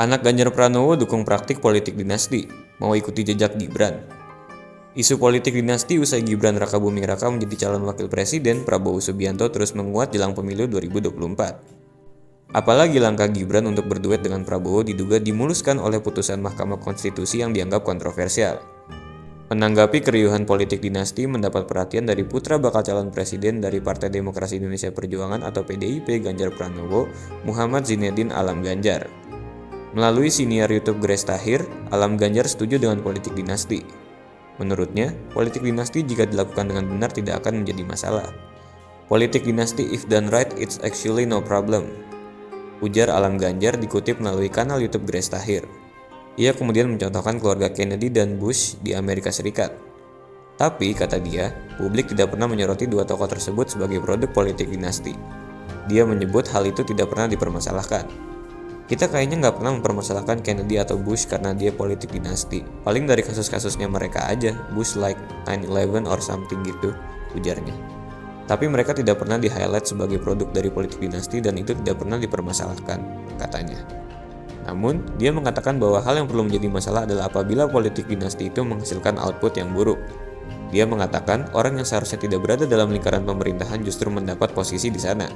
Anak Ganjar Pranowo dukung praktik politik dinasti, mau ikuti jejak Gibran. Isu politik dinasti usai Gibran Rakabuming Raka menjadi calon wakil presiden, Prabowo Subianto terus menguat jelang pemilu 2024. Apalagi langkah Gibran untuk berduet dengan Prabowo diduga dimuluskan oleh putusan Mahkamah Konstitusi yang dianggap kontroversial. Menanggapi keriuhan politik dinasti mendapat perhatian dari putra bakal calon presiden dari Partai Demokrasi Indonesia Perjuangan atau PDIP Ganjar Pranowo, Muhammad Zinedine Alam Ganjar. Melalui siniar YouTube Grace Tahir, Alam Ganjar setuju dengan politik dinasti. Menurutnya, politik dinasti jika dilakukan dengan benar tidak akan menjadi masalah. Politik dinasti if done right it's actually no problem, ujar Alam Ganjar dikutip melalui kanal YouTube Grace Tahir. Ia kemudian mencontohkan keluarga Kennedy dan Bush di Amerika Serikat. Tapi, kata dia, publik tidak pernah menyoroti dua tokoh tersebut sebagai produk politik dinasti. Dia menyebut hal itu tidak pernah dipermasalahkan. Kita kayaknya nggak pernah mempermasalahkan Kennedy atau Bush karena dia politik dinasti. Paling dari kasus-kasusnya mereka aja, Bush like 9/11 or something gitu, ujarnya. Tapi mereka tidak pernah di-highlight sebagai produk dari politik dinasti dan itu tidak pernah dipermasalahkan, katanya. Namun, dia mengatakan bahwa hal yang perlu menjadi masalah adalah apabila politik dinasti itu menghasilkan output yang buruk. Dia mengatakan orang yang seharusnya tidak berada dalam lingkaran pemerintahan justru mendapat posisi di sana.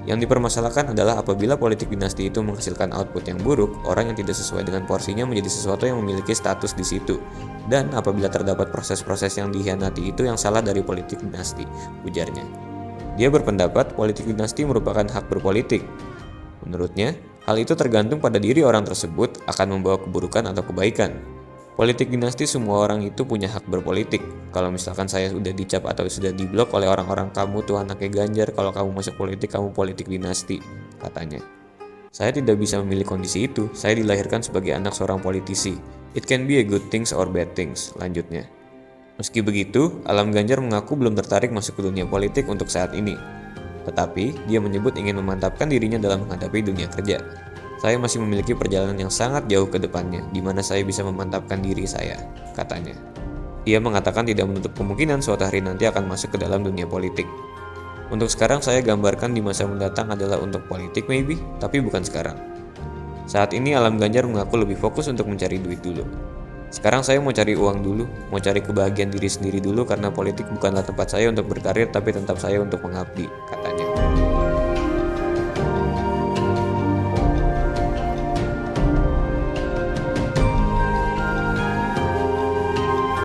Yang dipermasalahkan adalah apabila politik dinasti itu menghasilkan output yang buruk, orang yang tidak sesuai dengan porsinya menjadi sesuatu yang memiliki status di situ. Dan apabila terdapat proses-proses yang dikhianati itu yang salah dari politik dinasti, ujarnya. Dia berpendapat politik dinasti merupakan hak berpolitik. Menurutnya, hal itu tergantung pada diri orang tersebut akan membawa keburukan atau kebaikan. Politik dinasti semua orang itu punya hak berpolitik. Kalau misalkan saya sudah dicap atau sudah diblok oleh orang-orang kamu tuh anaknya Ganjar, kalau kamu masuk politik kamu politik dinasti, katanya. Saya tidak bisa memilih kondisi itu, saya dilahirkan sebagai anak seorang politisi. It can be a good things or bad things, lanjutnya. Meski begitu, Alam Ganjar mengaku belum tertarik masuk ke dunia politik untuk saat ini. Tetapi, dia menyebut ingin memantapkan dirinya dalam menghadapi dunia kerja. Saya masih memiliki perjalanan yang sangat jauh ke depannya, di mana saya bisa memantapkan diri saya, katanya. Ia mengatakan tidak menutup kemungkinan suatu hari nanti akan masuk ke dalam dunia politik. Untuk sekarang saya gambarkan di masa mendatang adalah untuk politik maybe, tapi bukan sekarang. Saat ini Alam Ganjar mengaku lebih fokus untuk mencari duit dulu. Sekarang saya mau cari uang dulu, mau cari kebahagiaan diri sendiri dulu karena politik bukanlah tempat saya untuk berkarir tapi tempat saya untuk mengabdi,